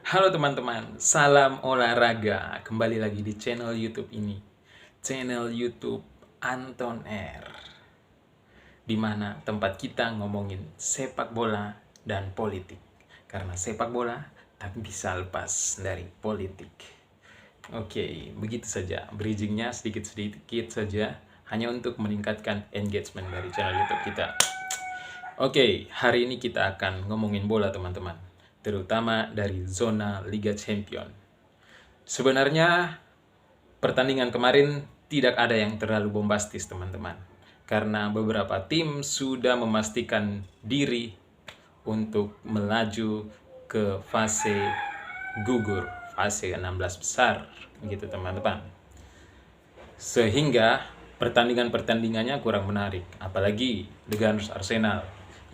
Halo teman-teman, salam olahraga. Kembali lagi di channel YouTube ini. Channel YouTube Anton R. Di mana tempat kita ngomongin sepak bola dan politik. Karena sepak bola tak bisa lepas dari politik. Oke, begitu saja. Bridgingnya sedikit-sedikit saja. Hanya untuk meningkatkan engagement dari channel YouTube kita. Oke, hari ini kita akan ngomongin bola teman-teman, terutama dari zona Liga Champion. Sebenarnya pertandingan kemarin tidak ada yang terlalu bombastis teman-teman, karena beberapa tim sudah memastikan diri untuk melaju ke fase gugur, fase 16 besar, gitu teman-teman. Sehingga pertandingan-pertandingannya kurang menarik, apalagi dengan Arsenal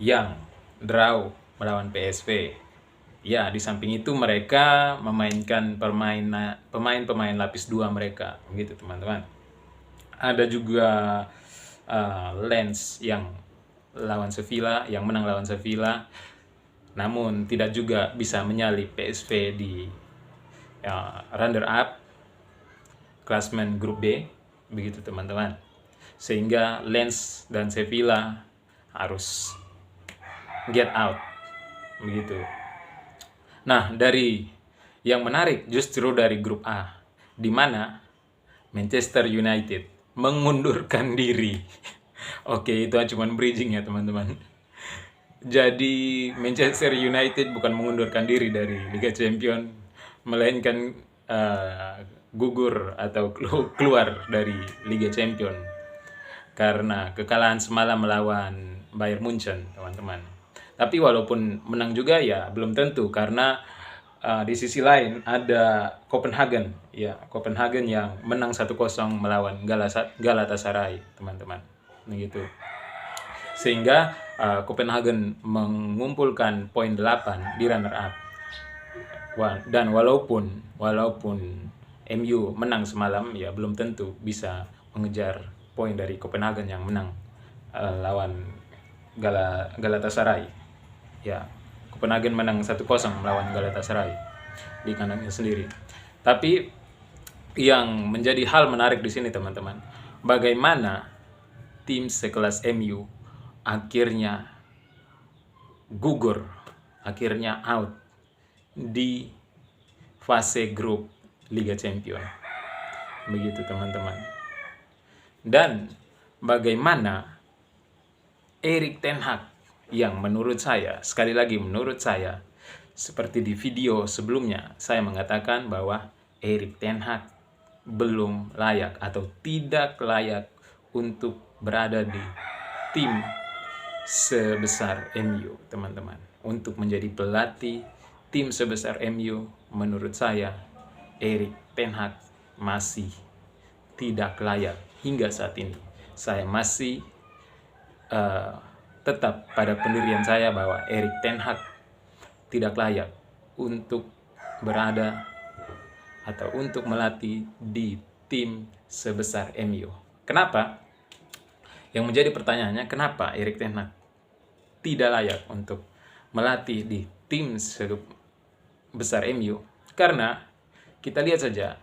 yang draw melawan PSV. Ya, di samping itu mereka memainkan pemain-pemain lapis 2 mereka, begitu teman-teman. Ada juga Lens yang menang lawan Sevilla, namun tidak juga bisa menyalip PSV di runner up klasmen grup B, begitu teman-teman. Sehingga Lens dan Sevilla harus get out, begitu. Nah, dari yang menarik justru dari grup A, di mana Manchester United mengundurkan diri. Oke, itu cuma bridging ya teman-teman. Jadi Manchester United bukan mengundurkan diri dari Liga Champion, melainkan gugur atau keluar dari Liga Champion karena kekalahan semalam melawan Bayern Munchen, teman-teman. Tapi walaupun menang juga ya belum tentu, karena di sisi lain ada Copenhagen, ya Copenhagen yang menang 1-0 melawan Galatasaray, teman-teman. Begitu. Sehingga Copenhagen mengumpulkan poin 8 di runner up. Dan walaupun MU menang semalam, ya belum tentu bisa mengejar poin dari Copenhagen yang menang lawan Galatasaray. Ya, Copenhagen menang 1-0 melawan Galatasaray di kandangnya sendiri. Tapi yang menjadi hal menarik di sini teman-teman, bagaimana tim sekelas MU akhirnya gugur, akhirnya out di fase grup Liga Champion. Begitu teman-teman. Dan bagaimana Erik ten Hag yang menurut saya, sekali lagi menurut saya, seperti di video sebelumnya saya mengatakan bahwa Erik ten Hag belum layak atau tidak layak untuk berada di tim sebesar MU, teman-teman. Untuk menjadi pelatih tim sebesar MU, menurut saya Erik ten Hag masih tidak layak hingga saat ini. Saya masih tetap pada pendirian saya bahwa Erik ten Hag tidak layak untuk berada atau untuk melatih di tim sebesar MU. Kenapa? Yang menjadi pertanyaannya, kenapa Erik ten Hag tidak layak untuk melatih di tim sebesar MU? Karena kita lihat saja,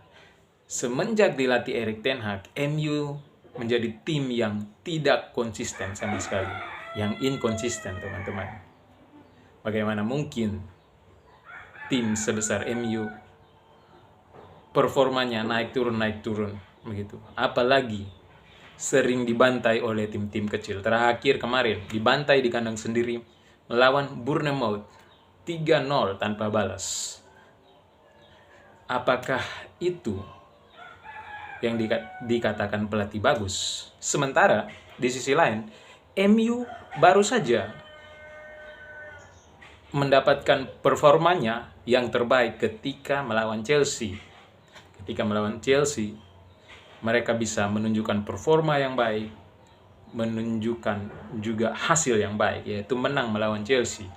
semenjak dilatih Erik ten Hag, MU menjadi tim yang tidak konsisten sama sekali, yang inkonsisten, teman-teman. Bagaimana mungkin tim sebesar MU performanya naik turun begitu? Apalagi sering dibantai oleh tim-tim kecil. Terakhir kemarin dibantai di kandang sendiri melawan Bournemouth 3-0 tanpa balas. Apakah itu yang dikatakan pelatih bagus? Sementara di sisi lain MU baru saja mendapatkan performanya yang terbaik ketika melawan Chelsea. Ketika melawan Chelsea, mereka bisa menunjukkan performa yang baik, menunjukkan juga hasil yang baik, yaitu menang melawan Chelsea.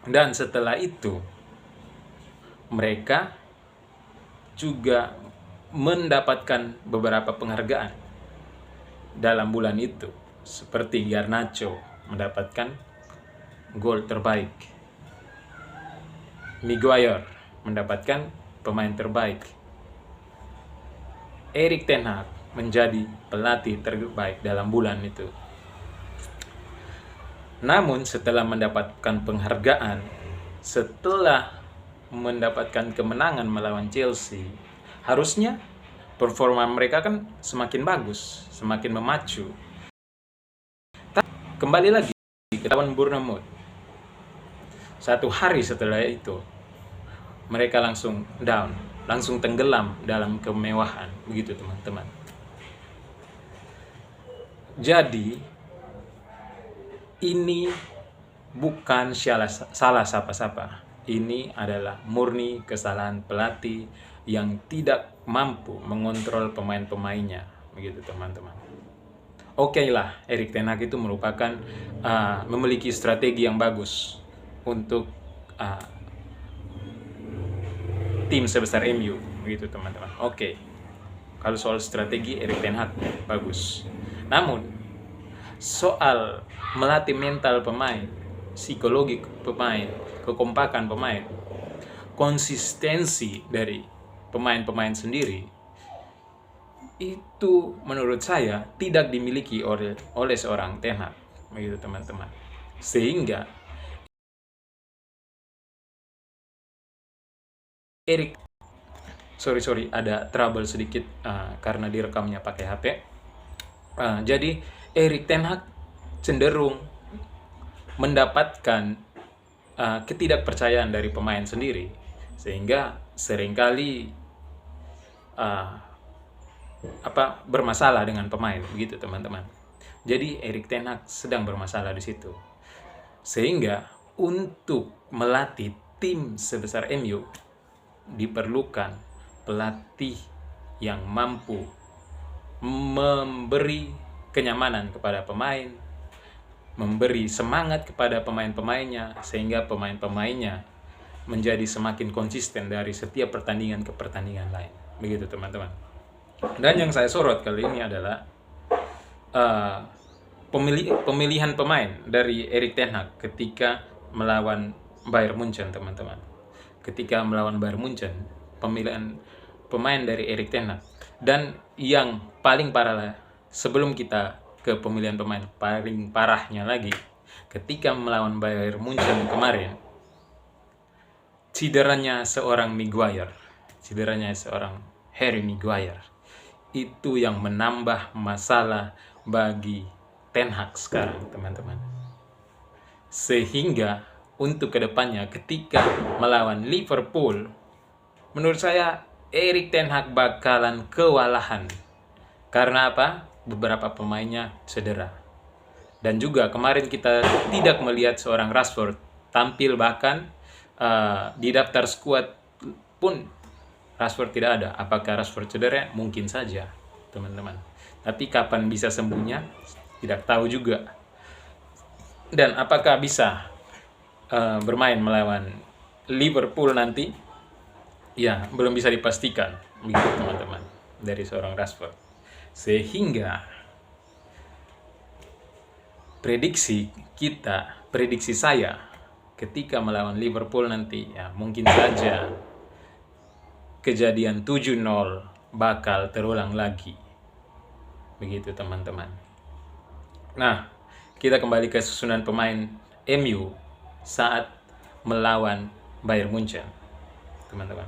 Dan setelah itu, mereka juga mendapatkan beberapa penghargaan dalam bulan itu, seperti Garnacho mendapatkan gol terbaik, Maguire mendapatkan pemain terbaik. Erik ten Hag menjadi pelatih terbaik dalam bulan itu. Namun setelah mendapatkan penghargaan, setelah mendapatkan kemenangan melawan Chelsea, harusnya performa mereka kan semakin bagus, semakin memacu. Tapi kembali lagi ke lawan Bournemouth. 1 hari setelah itu, mereka langsung down, langsung tenggelam dalam kemewahan, begitu teman-teman. Jadi ini bukan salah siapa-siapa. Ini adalah murni kesalahan pelatih yang tidak mampu mengontrol pemain-pemainnya, begitu teman-teman. Oke lah, Erik ten Hag itu merupakan memiliki strategi yang bagus untuk tim sebesar MU, begitu teman-teman. Oke, kalau soal strategi Erik ten Hag bagus. Namun soal melatih mental pemain, psikologi pemain, kekompakan pemain, konsistensi dari pemain-pemain sendiri, itu menurut saya tidak dimiliki oleh seorang ten Hag, begitu teman-teman. Sehingga sorry ada trouble sedikit karena direkamnya pakai HP. Jadi Erik ten Hag cenderung mendapatkan ketidakpercayaan dari pemain sendiri, sehingga seringkali bermasalah dengan pemain, begitu teman-teman. Jadi Erik ten Hag sedang bermasalah di situ, sehingga untuk melatih tim sebesar MU diperlukan pelatih yang mampu memberi kenyamanan kepada pemain, memberi semangat kepada pemain-pemainnya, sehingga pemain-pemainnya menjadi semakin konsisten dari setiap pertandingan ke pertandingan lain, begitu teman-teman. Dan yang saya sorot kali ini adalah pemilihan pemain dari Erik ten Hag ketika melawan Bayern Munchen, teman-teman. Ketika melawan Bayern Munchen, pemilihan pemain dari Erik ten Hag. Dan yang paling parah, sebelum kita ke pemilihan pemain, paling parahnya lagi, ketika melawan Bayern Munchen kemarin, cederanya seorang Harry Maguire, itu yang menambah masalah bagi ten Hag sekarang, teman-teman. Sehingga untuk kedepannya ketika melawan Liverpool, menurut saya Erik ten Hag bakalan kewalahan. Karena apa? Beberapa pemainnya cedera. Dan juga kemarin kita tidak melihat seorang Rashford tampil, bahkan di daftar skuad pun Rashford tidak ada. Apakah Rashford cedera? Mungkin saja, teman-teman. Tapi kapan bisa sembuhnya? Tidak tahu juga. Dan apakah bisa bermain melawan Liverpool nanti? Ya, belum bisa dipastikan, begitu teman-teman, dari seorang Rashford. Sehingga prediksi saya ketika melawan Liverpool nanti, ya mungkin saja kejadian 7-0 bakal terulang lagi, begitu teman-teman. Nah, kita kembali ke susunan pemain MU saat melawan Bayern Munchen, teman-teman.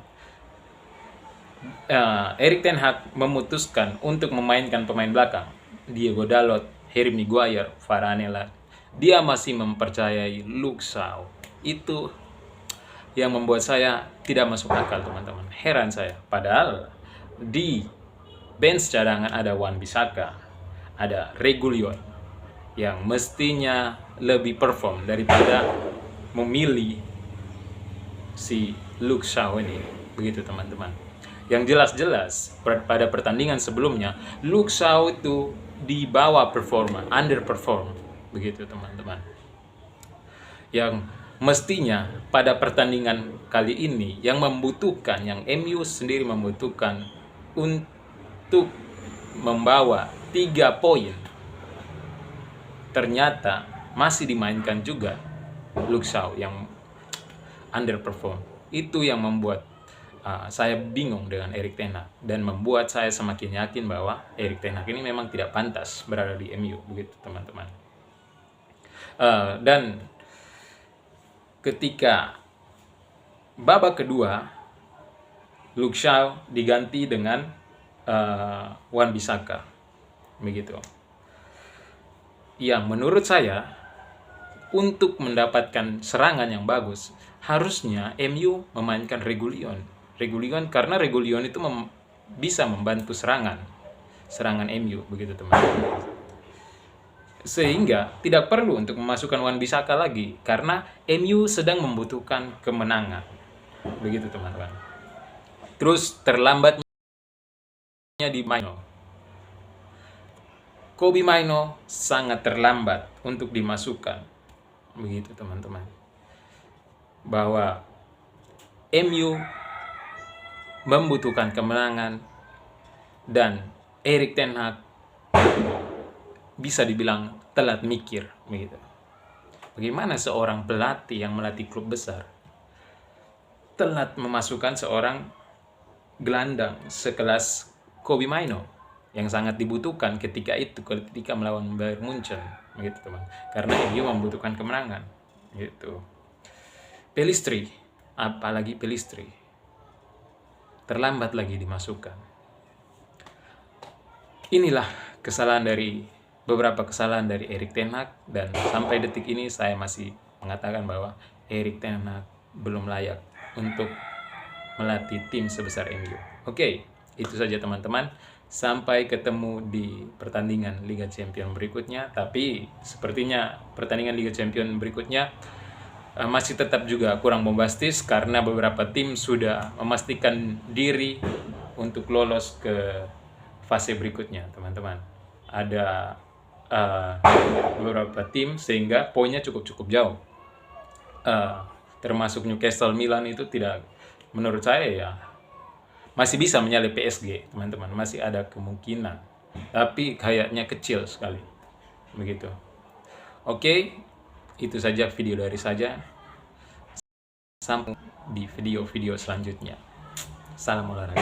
Erik ten Hag memutuskan untuk memainkan pemain belakang, Diego Dalot, Harry Maguire, Varane. Dia masih mempercayai Luke Shaw. Itu yang membuat saya tidak masuk akal, teman-teman. Heran saya. Padahal di bench cadangan ada Wan-Bissaka, ada Reguilon, yang mestinya lebih perform daripada memilih si Luke Shaw ini, begitu teman-teman. Yang jelas-jelas pada pertandingan sebelumnya Luke Shaw itu di bawah performa, underperform, begitu teman-teman. Yang mestinya pada pertandingan kali ini yang membutuhkan, yang MU sendiri membutuhkan untuk membawa 3 poin, ternyata masih dimainkan juga Luke Shaw yang underperform. Itu yang membuat saya bingung dengan Erik ten Hag, dan membuat saya semakin yakin bahwa Erik ten Hag ini memang tidak pantas berada di MU, begitu teman-teman. Dan ketika babak kedua, Luke Shaw diganti dengan Wan-Bissaka, begitu. Ya, menurut saya untuk mendapatkan serangan yang bagus, harusnya MU memainkan Reguilon. Karena Reguilon itu bisa membantu serangan MU, begitu teman-teman. Sehingga tidak perlu untuk memasukkan Wan-Bissaka lagi, karena MU sedang membutuhkan kemenangan, begitu teman-teman. Terus terlambatnya di Maino, Kobbie Mainoo sangat terlambat untuk dimasukkan, begitu teman-teman. Bahwa MU membutuhkan kemenangan, dan Erik ten Hag bisa dibilang telat mikir, begitu. Bagaimana seorang pelatih yang melatih klub besar telat memasukkan seorang gelandang sekelas Kobbie Mainoo yang sangat dibutuhkan ketika melawan Bayern Munchen, begitu teman. Karena MU membutuhkan kemenangan, gitu. Pellistri, apalagi Pellistri, terlambat lagi dimasukkan. Inilah beberapa kesalahan dari Erik ten Hag, dan sampai detik ini saya masih mengatakan bahwa Erik ten Hag belum layak untuk melatih tim sebesar MU. Oke, itu saja teman-teman. Sampai ketemu di pertandingan Liga Champions berikutnya. Tapi sepertinya pertandingan Liga Champions berikutnya masih tetap juga kurang bombastis, karena beberapa tim sudah memastikan diri untuk lolos ke fase berikutnya, teman-teman. Ada beberapa tim sehingga poinnya cukup jauh. Termasuk Newcastle, Milan itu tidak, menurut saya ya masih bisa menyalip PSG, teman-teman. Masih ada kemungkinan, tapi kayaknya kecil sekali, begitu. Oke, itu saja video dari saya. Sampai di video-video selanjutnya. Salam olahraga.